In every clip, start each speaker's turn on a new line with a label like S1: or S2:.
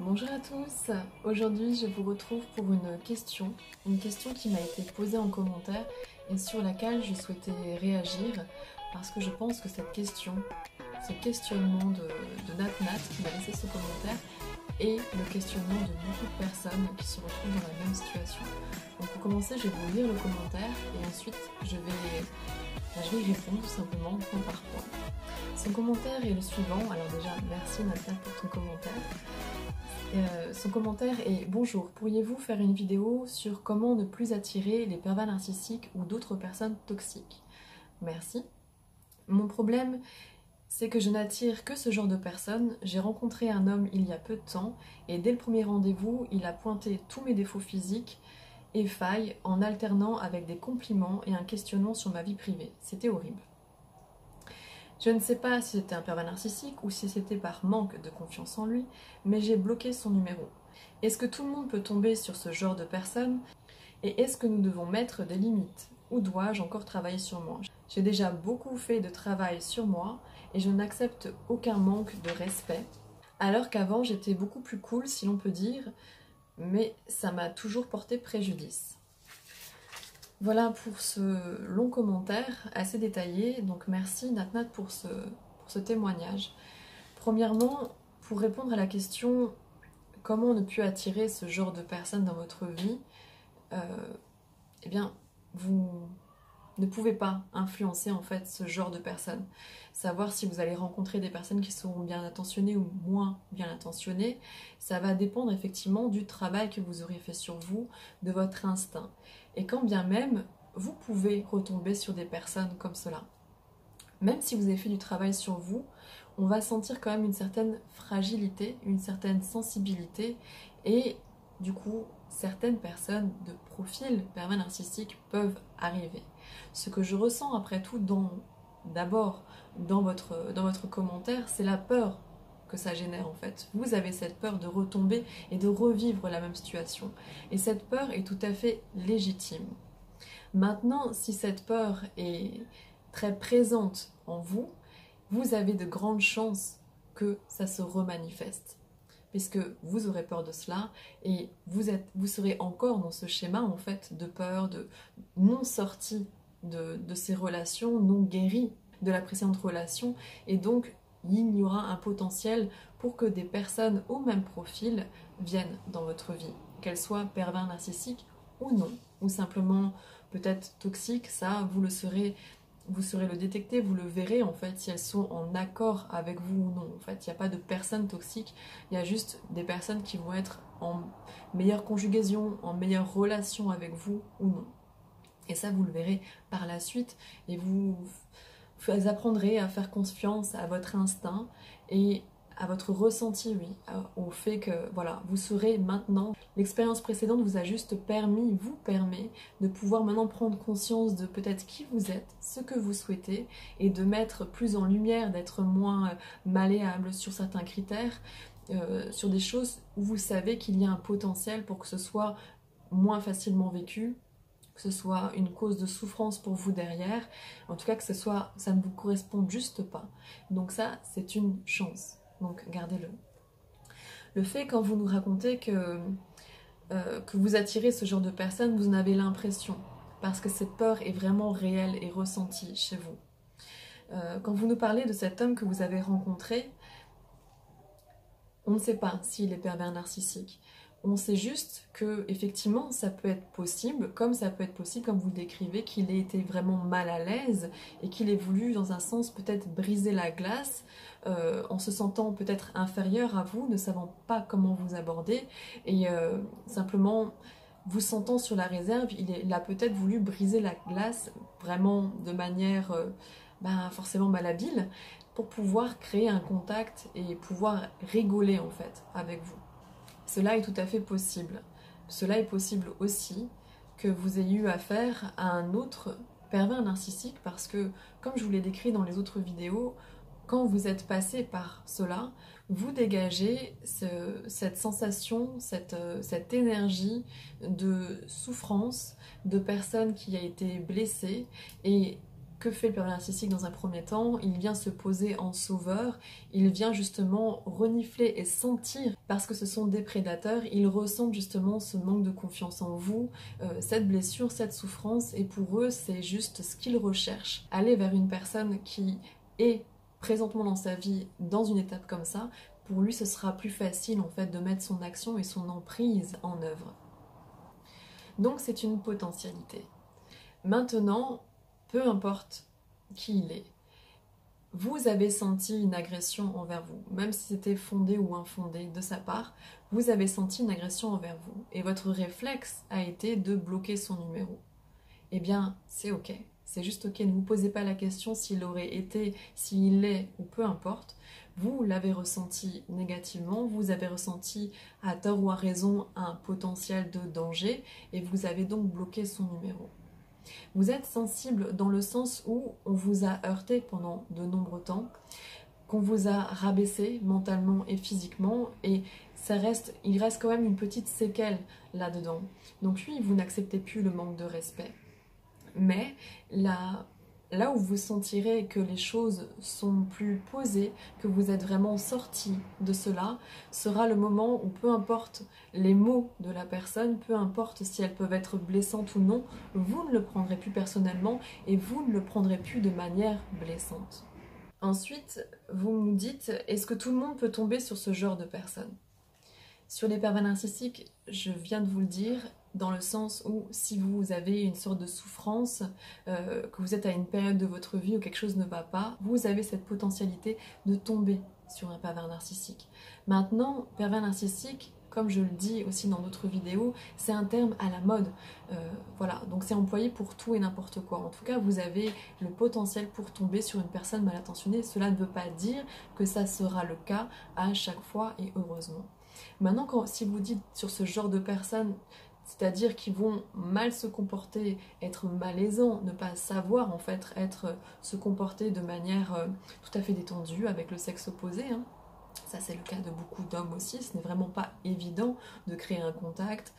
S1: Bonjour à tous, aujourd'hui je vous retrouve pour une question qui m'a été posée en commentaire et sur laquelle je souhaitais réagir parce que je pense que cette question, ce questionnement de Nat qui m'a laissé ce commentaire est le questionnement de beaucoup de personnes qui se retrouvent dans la même situation. Donc pour commencer, je vais vous lire le commentaire et ensuite je vais y répondre tout simplement point par point. Son commentaire est le suivant, alors déjà merci Nat pour ton commentaire. Son commentaire est: bonjour, pourriez-vous faire une vidéo sur comment ne plus attirer les pervers narcissiques ou d'autres personnes toxiques? Merci. Mon problème, c'est que je n'attire que ce genre de personnes. J'ai rencontré un homme il y a peu de temps et dès le premier rendez-vous, il a pointé tous mes défauts physiques et failles en alternant avec des compliments et un questionnement sur ma vie privée. C'était horrible. Je ne sais pas si c'était un pervers narcissique ou si c'était par manque de confiance en lui, mais j'ai bloqué son numéro. Est-ce que tout le monde peut tomber sur ce genre de personne? Et est-ce que nous devons mettre des limites? Ou dois-je encore travailler sur moi? J'ai déjà beaucoup fait de travail sur moi et je n'accepte aucun manque de respect. Alors qu'avant j'étais beaucoup plus cool si l'on peut dire, mais ça m'a toujours porté préjudice. Voilà pour ce long commentaire assez détaillé, donc merci Nat pour ce témoignage. Premièrement, pour répondre à la question comment ne plus attirer ce genre de personnes dans votre vie, eh bien, vous ne pouvez pas influencer en fait ce genre de personnes. Savoir si vous allez rencontrer des personnes qui seront bien attentionnées ou moins bien attentionnées, ça va dépendre effectivement du travail que vous aurez fait sur vous, de votre instinct. Et quand bien même, vous pouvez retomber sur des personnes comme cela. Même si vous avez fait du travail sur vous, on va sentir quand même une certaine fragilité, une certaine sensibilité et du coup, certaines personnes de profil pervers narcissique peuvent arriver. Ce que je ressens après tout d'abord dans votre commentaire, c'est la peur que ça génère en fait. Vous avez cette peur de retomber et de revivre la même situation. Et cette peur est tout à fait légitime. Maintenant, si cette peur est très présente en vous, vous avez de grandes chances que ça se remanifeste. Puisque vous aurez peur de cela et vous serez encore dans ce schéma en fait de peur, de non-sortie de ces relations, non guérie de la précédente relation, et donc il y aura un potentiel pour que des personnes au même profil viennent dans votre vie, qu'elles soient pervers narcissiques ou non, ou simplement peut-être toxiques, ça vous saurez le détecter, vous le verrez en fait si elles sont en accord avec vous ou non. En fait, il n'y a pas de personnes toxiques, il y a juste des personnes qui vont être en meilleure conjugaison, en meilleure relation avec vous ou non. Et ça, vous le verrez par la suite et vous apprendrez à faire confiance à votre instinct et à votre ressenti, oui, au fait que, voilà, vous saurez maintenant. L'expérience précédente vous a juste vous permet de pouvoir maintenant prendre conscience de peut-être qui vous êtes, ce que vous souhaitez, et de mettre plus en lumière, d'être moins malléable sur certains critères, sur des choses où vous savez qu'il y a un potentiel pour que ce soit moins facilement vécu, que ce soit une cause de souffrance pour vous derrière, en tout cas que ça ne vous corresponde juste pas. Donc ça, c'est une chance. Donc gardez-le. Le fait quand vous nous racontez que vous attirez ce genre de personnes, vous en avez l'impression, parce que cette peur est vraiment réelle et ressentie chez vous. Quand vous nous parlez de cet homme que vous avez rencontré, on ne sait pas s'il est pervers narcissique. On sait juste que effectivement ça peut être possible, comme ça peut être possible, comme vous le décrivez, qu'il ait été vraiment mal à l'aise et qu'il ait voulu dans un sens peut-être briser la glace en se sentant peut-être inférieur à vous, ne savant pas comment vous aborder et simplement vous sentant sur la réserve, il a peut-être voulu briser la glace vraiment de manière forcément malhabile pour pouvoir créer un contact et pouvoir rigoler en fait avec vous. Cela est tout à fait possible. Cela est possible aussi que vous ayez eu affaire à un autre pervers narcissique parce que, comme je vous l'ai décrit dans les autres vidéos, quand vous êtes passé par cela, vous dégagez cette sensation, cette énergie de souffrance, de personne qui a été blessée et que fait le pervers narcissique dans un premier temps? Il vient se poser en sauveur, il vient justement renifler et sentir, parce que ce sont des prédateurs, ils ressentent justement ce manque de confiance en vous, cette blessure, cette souffrance, et pour eux c'est juste ce qu'ils recherchent. Aller vers une personne qui est présentement dans sa vie dans une étape comme ça, pour lui ce sera plus facile en fait de mettre son action et son emprise en œuvre. Donc c'est une potentialité. Maintenant, peu importe qui il est, vous avez senti une agression envers vous, même si c'était fondé ou infondé de sa part, vous avez senti une agression envers vous, et votre réflexe a été de bloquer son numéro. Eh bien, c'est ok, c'est juste ok, ne vous posez pas la question s'il aurait été, s'il est, ou peu importe, vous l'avez ressenti négativement, vous avez ressenti à tort ou à raison un potentiel de danger, et vous avez donc bloqué son numéro. Vous êtes sensible dans le sens où on vous a heurté pendant de nombreux temps, qu'on vous a rabaissé mentalement et physiquement, et il reste quand même une petite séquelle là-dedans. Donc oui, vous n'acceptez plus le manque de respect. Mais là où vous sentirez que les choses sont plus posées, que vous êtes vraiment sorti de cela, sera le moment où peu importe les mots de la personne, peu importe si elles peuvent être blessantes ou non, vous ne le prendrez plus personnellement et vous ne le prendrez plus de manière blessante. Ensuite, vous nous dites, est-ce que tout le monde peut tomber sur ce genre de personne? Sur les pervers narcissiques, je viens de vous le dire, dans le sens où si vous avez une sorte de souffrance, que vous êtes à une période de votre vie où quelque chose ne va pas, vous avez cette potentialité de tomber sur un pervers narcissique. Maintenant, pervers narcissique, comme je le dis aussi dans d'autres vidéos, c'est un terme à la mode. Voilà, donc c'est employé pour tout et n'importe quoi. En tout cas, vous avez le potentiel pour tomber sur une personne mal intentionnée. Cela ne veut pas dire que ça sera le cas à chaque fois et heureusement. Maintenant, si vous dites sur ce genre de personnes, c'est-à-dire qu'ils vont mal se comporter, être malaisants, ne pas savoir en fait se comporter de manière tout à fait détendue avec le sexe opposé, hein. Ça c'est le cas de beaucoup d'hommes aussi, ce n'est vraiment pas évident de créer un contact,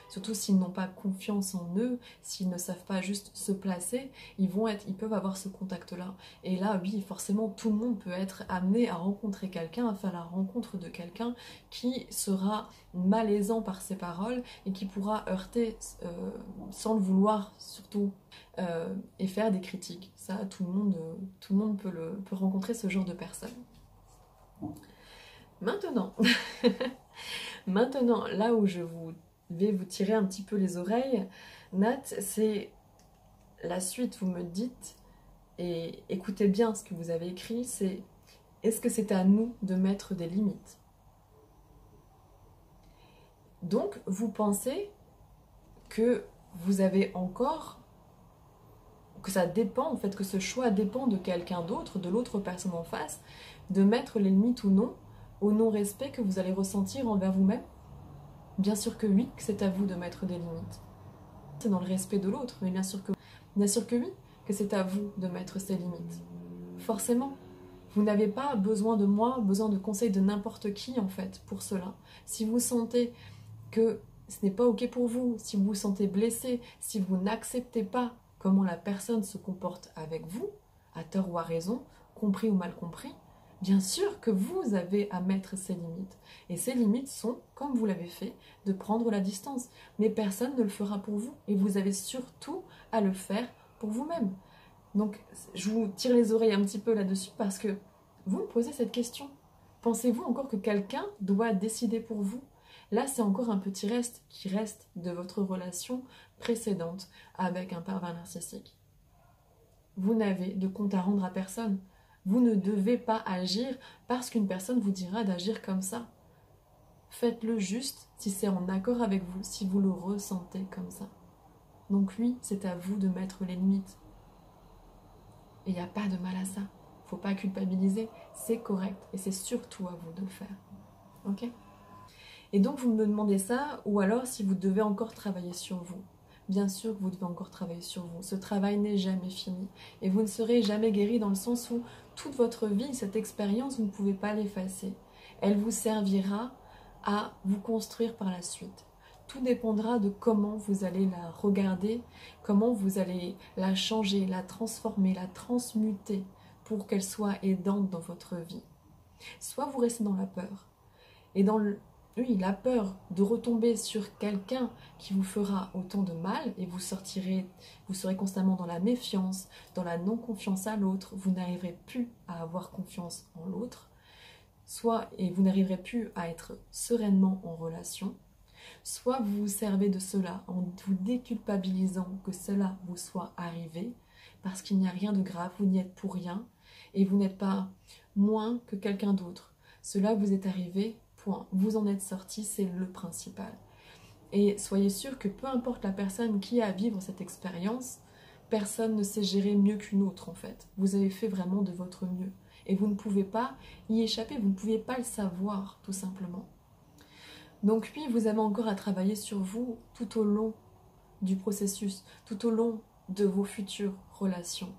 S1: surtout s'ils n'ont pas confiance en eux, s'ils ne savent pas juste se placer, ils peuvent avoir ce contact-là. Et là, oui, forcément, tout le monde peut être amené à rencontrer quelqu'un, à faire la rencontre de quelqu'un qui sera malaisant par ses paroles et qui pourra heurter sans le vouloir surtout et faire des critiques. Ça, tout le monde peut rencontrer ce genre de personnes. Maintenant, là où je vais vous tirer un petit peu les oreilles, Nat, c'est la suite, vous me dites, et écoutez bien ce que vous avez écrit, c'est est-ce que c'est à nous de mettre des limites? Donc, vous pensez que vous avez encore, que ça dépend, en fait, que ce choix dépend de quelqu'un d'autre, de l'autre personne en face, de mettre les limites ou non, au non-respect que vous allez ressentir envers vous-même? Bien sûr que oui, que c'est à vous de mettre des limites. C'est dans le respect de l'autre, mais bien sûr que oui, que c'est à vous de mettre ces limites. Forcément. Vous n'avez pas besoin de moi, besoin de conseils de n'importe qui, en fait, pour cela. Si vous sentez que ce n'est pas ok pour vous, si vous vous sentez blessé, si vous n'acceptez pas comment la personne se comporte avec vous, à tort ou à raison, compris ou mal compris, bien sûr que vous avez à mettre ces limites. Et ces limites sont, comme vous l'avez fait, de prendre la distance. Mais personne ne le fera pour vous. Et vous avez surtout à le faire pour vous-même. Donc, je vous tire les oreilles un petit peu là-dessus parce que vous me posez cette question. Pensez-vous encore que quelqu'un doit décider pour vous? Là, c'est encore un petit reste qui reste de votre relation précédente avec un pervers narcissique. Vous n'avez de compte à rendre à personne. Vous ne devez pas agir parce qu'une personne vous dira d'agir comme ça. Faites-le juste si c'est en accord avec vous, si vous le ressentez comme ça. Donc oui, c'est à vous de mettre les limites. Et il n'y a pas de mal à ça. Faut pas culpabiliser, c'est correct et c'est surtout à vous de le faire. Ok? Et donc vous me demandez ça, ou alors si vous devez encore travailler sur vous. Bien sûr que vous devez encore travailler sur vous. Ce travail n'est jamais fini. Et vous ne serez jamais guéri dans le sens où toute votre vie, cette expérience, vous ne pouvez pas l'effacer. Elle vous servira à vous construire par la suite. Tout dépendra de comment vous allez la regarder, comment vous allez la changer, la transformer, la transmuter pour qu'elle soit aidante dans votre vie. Soit vous restez dans la peur, et dans la peur de retomber sur quelqu'un qui vous fera autant de mal, et vous serez constamment dans la méfiance, dans la non-confiance à l'autre, vous n'arriverez plus à avoir confiance en l'autre, et vous n'arriverez plus à être sereinement en relation, soit vous vous servez de cela en vous déculpabilisant que cela vous soit arrivé, parce qu'il n'y a rien de grave, vous n'y êtes pour rien, et vous n'êtes pas moins que quelqu'un d'autre. Cela vous est arrivé, point. Vous en êtes sorti, c'est le principal. Et soyez sûr que peu importe la personne qui a à vivre cette expérience, personne ne sait gérer mieux qu'une autre en fait. Vous avez fait vraiment de votre mieux. Et vous ne pouvez pas y échapper, vous ne pouvez pas le savoir tout simplement. Donc oui, vous avez encore à travailler sur vous tout au long du processus, tout au long de vos futures relations,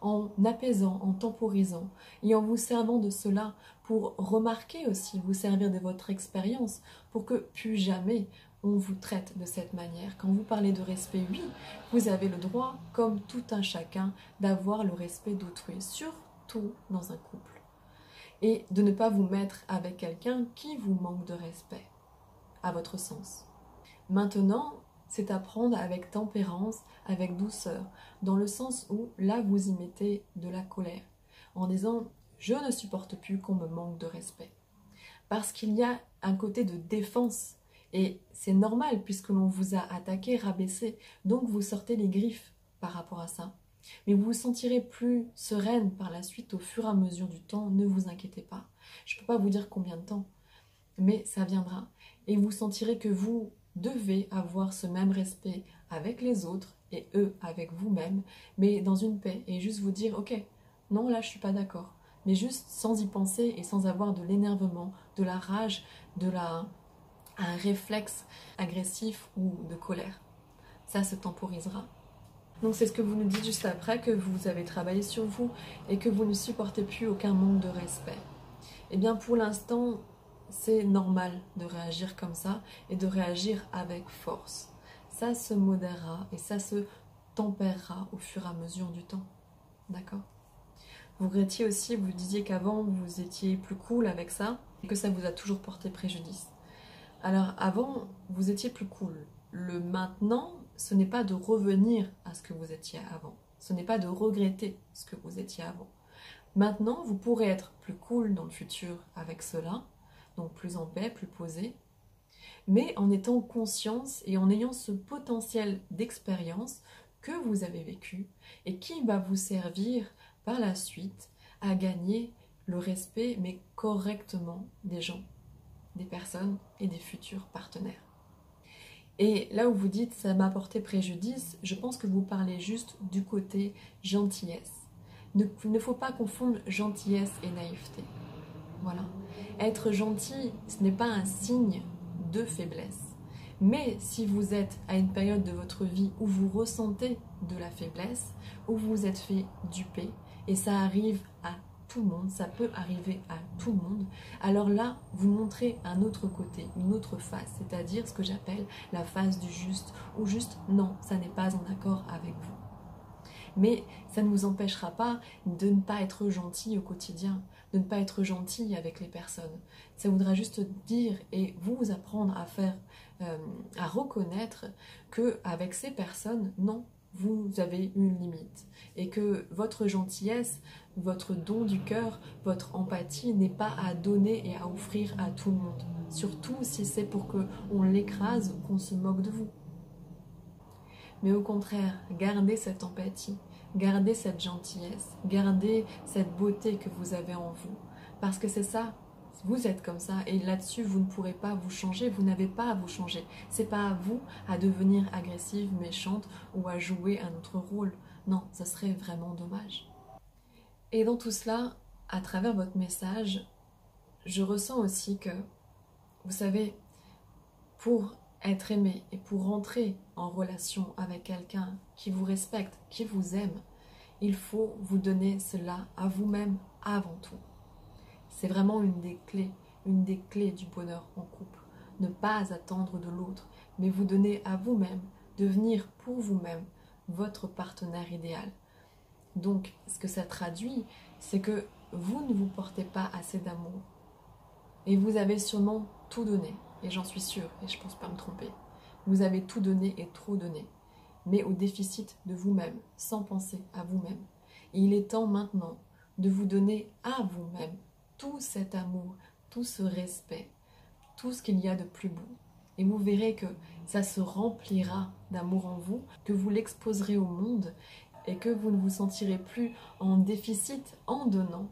S1: en apaisant, en temporisant et en vous servant de cela pour remarquer aussi, vous servir de votre expérience pour que plus jamais on vous traite de cette manière. Quand vous parlez de respect, oui, vous avez le droit, comme tout un chacun, d'avoir le respect d'autrui, surtout dans un couple. Et de ne pas vous mettre avec quelqu'un qui vous manque de respect, à votre sens. Maintenant, c'est à prendre avec tempérance, avec douceur, dans le sens où là vous y mettez de la colère, en disant « je ne supporte plus qu'on me manque de respect ». Parce qu'il y a un côté de défense, et c'est normal puisque l'on vous a attaqué, rabaissé, donc vous sortez les griffes par rapport à ça. Mais vous vous sentirez plus sereine par la suite au fur et à mesure du temps, ne vous inquiétez pas. Je ne peux pas vous dire combien de temps, mais ça viendra. Et vous sentirez que vous devez avoir ce même respect avec les autres et eux avec vous-même, mais dans une paix et juste vous dire ok, non là je suis pas d'accord, mais juste sans y penser et sans avoir de l'énervement, de la rage, un réflexe agressif ou de colère. Ça se temporisera. Donc c'est ce que vous nous dites juste après, que vous avez travaillé sur vous et que vous ne supportez plus aucun manque de respect. Eh bien pour l'instant, c'est normal de réagir comme ça et de réagir avec force. Ça se modérera et ça se tempérera au fur et à mesure du temps. D'accord? Vous regrettiez aussi, vous disiez qu'avant vous étiez plus cool avec ça et que ça vous a toujours porté préjudice. Alors avant, vous étiez plus cool. Le maintenant, ce n'est pas de revenir à ce que vous étiez avant. Ce n'est pas de regretter ce que vous étiez avant. Maintenant, vous pourrez être plus cool dans le futur avec cela, donc plus en paix, plus posé, mais en étant conscience et en ayant ce potentiel d'expérience que vous avez vécu et qui va vous servir par la suite à gagner le respect, mais correctement, des gens, des personnes et des futurs partenaires. Et là où vous dites « ça m'a porté préjudice », je pense que vous parlez juste du côté gentillesse. Il ne faut pas confondre gentillesse et naïveté. Voilà. Être gentil, ce n'est pas un signe de faiblesse. Mais si vous êtes à une période de votre vie où vous ressentez de la faiblesse, où vous vous êtes fait duper, et ça arrive à tout le monde, ça peut arriver à tout le monde, alors là, vous montrez un autre côté, une autre face, c'est-à-dire ce que j'appelle la face du juste, ou juste non, ça n'est pas en accord avec vous. Mais ça ne vous empêchera pas de ne pas être gentil au quotidien, de ne pas être gentil avec les personnes. Ça voudra juste dire et vous apprendre à faire, à reconnaître qu'avec ces personnes, non, vous avez une limite. Et que votre gentillesse, votre don du cœur, votre empathie n'est pas à donner et à offrir à tout le monde. Surtout si c'est pour qu'on l'écrase ou qu'on se moque de vous. Mais au contraire, gardez cette empathie, gardez cette gentillesse, gardez cette beauté que vous avez en vous. Parce que c'est ça, vous êtes comme ça et là-dessus vous ne pourrez pas vous changer, vous n'avez pas à vous changer. C'est pas à vous à devenir agressive, méchante ou à jouer un autre rôle. Non, ça serait vraiment dommage. Et dans tout cela, à travers votre message, je ressens aussi que, vous savez, pour être aimé et pour rentrer en relation avec quelqu'un qui vous respecte, qui vous aime, il faut vous donner cela à vous-même avant tout. C'est vraiment une des clés du bonheur en couple, ne pas attendre de l'autre, mais vous donner à vous-même, devenir pour vous-même votre partenaire idéal. Donc, ce que ça traduit, c'est que vous ne vous portez pas assez d'amour. Et vous avez sûrement tout donné, et j'en suis sûre, et je ne pense pas me tromper. Vous avez tout donné et trop donné, mais au déficit de vous-même, sans penser à vous-même. Et il est temps maintenant de vous donner à vous-même tout cet amour, tout ce respect, tout ce qu'il y a de plus beau. Et vous verrez que ça se remplira d'amour en vous, que vous l'exposerez au monde et que vous ne vous sentirez plus en déficit en donnant,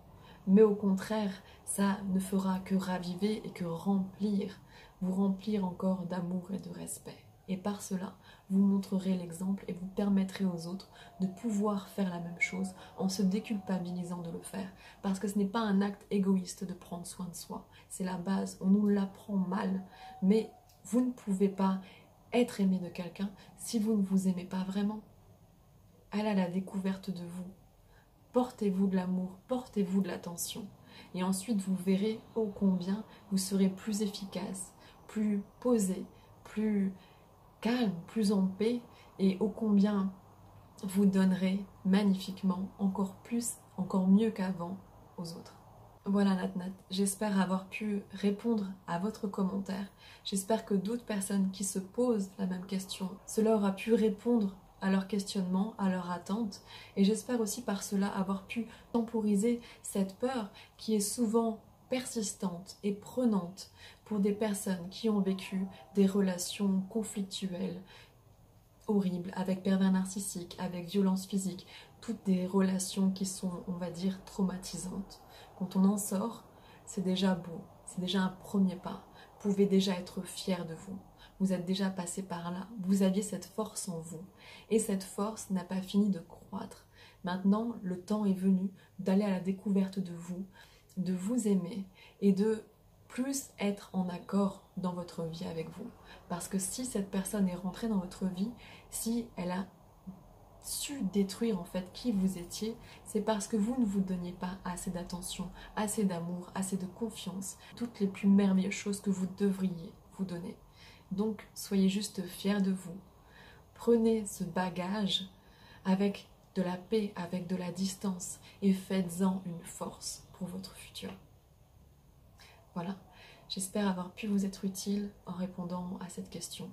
S1: mais au contraire, ça ne fera que raviver et que remplir, vous remplir encore d'amour et de respect. Et par cela, vous montrerez l'exemple et vous permettrez aux autres de pouvoir faire la même chose en se déculpabilisant de le faire. Parce que ce n'est pas un acte égoïste de prendre soin de soi. C'est la base, on nous l'apprend mal. Mais vous ne pouvez pas être aimé de quelqu'un si vous ne vous aimez pas vraiment. Allez à la découverte de vous. Portez-vous de l'amour, portez-vous de l'attention. Et ensuite, vous verrez ô combien vous serez plus efficace, plus posé, plus calme, plus en paix, et ô combien vous donnerez magnifiquement, encore plus, encore mieux qu'avant aux autres. Voilà Nat, j'espère avoir pu répondre à votre commentaire. J'espère que d'autres personnes qui se posent la même question, cela aura pu répondre à leur questionnement, à leur attente. Et j'espère aussi par cela avoir pu temporiser cette peur qui est souvent persistante et prenante pour des personnes qui ont vécu des relations conflictuelles, horribles, avec pervers narcissiques, avec violence physique, toutes des relations qui sont, on va dire, traumatisantes. Quand on en sort, c'est déjà beau, c'est déjà un premier pas. Vous pouvez déjà être fier de vous. Vous êtes déjà passé par là, vous aviez cette force en vous. Et cette force n'a pas fini de croître. Maintenant, le temps est venu d'aller à la découverte de vous aimer et de plus être en accord dans votre vie avec vous. Parce que si cette personne est rentrée dans votre vie, si elle a su détruire en fait qui vous étiez, c'est parce que vous ne vous donniez pas assez d'attention, assez d'amour, assez de confiance, toutes les plus merveilleuses choses que vous devriez vous donner. Donc soyez juste fiers de vous. Prenez ce bagage avec de la paix, avec de la distance et faites-en une force pour votre futur. Voilà, j'espère avoir pu vous être utile en répondant à cette question.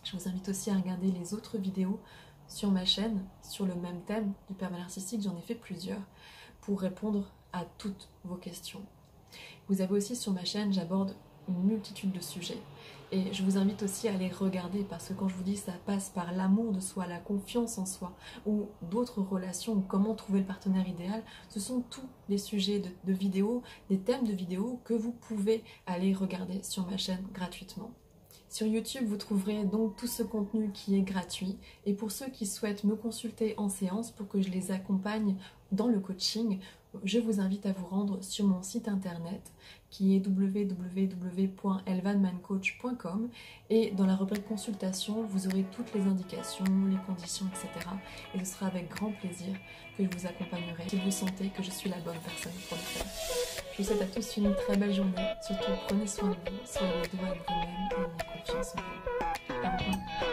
S1: Je vous invite aussi à regarder les autres vidéos sur ma chaîne, sur le même thème du pervers narcissique. J'en ai fait plusieurs pour répondre à toutes vos questions. Vous avez aussi sur ma chaîne, j'aborde une multitude de sujets. Et je vous invite aussi à les regarder parce que quand je vous dis ça passe par l'amour de soi, la confiance en soi ou d'autres relations ou comment trouver le partenaire idéal, ce sont tous les sujets de vidéos, des thèmes de vidéos que vous pouvez aller regarder sur ma chaîne gratuitement. Sur YouTube, vous trouverez donc tout ce contenu qui est gratuit. Et pour ceux qui souhaitent me consulter en séance pour que je les accompagne dans le coaching, je vous invite à vous rendre sur mon site internet qui est www.elvanmancoach.com et dans la rubrique consultation, vous aurez toutes les indications, les conditions, etc. Et ce sera avec grand plaisir que je vous accompagnerai si vous sentez que je suis la bonne personne pour le faire. Je vous souhaite à tous une très belle journée. Surtout, prenez soin de vous, soyez doux avec vous-même et ayez confiance en vous. Au revoir.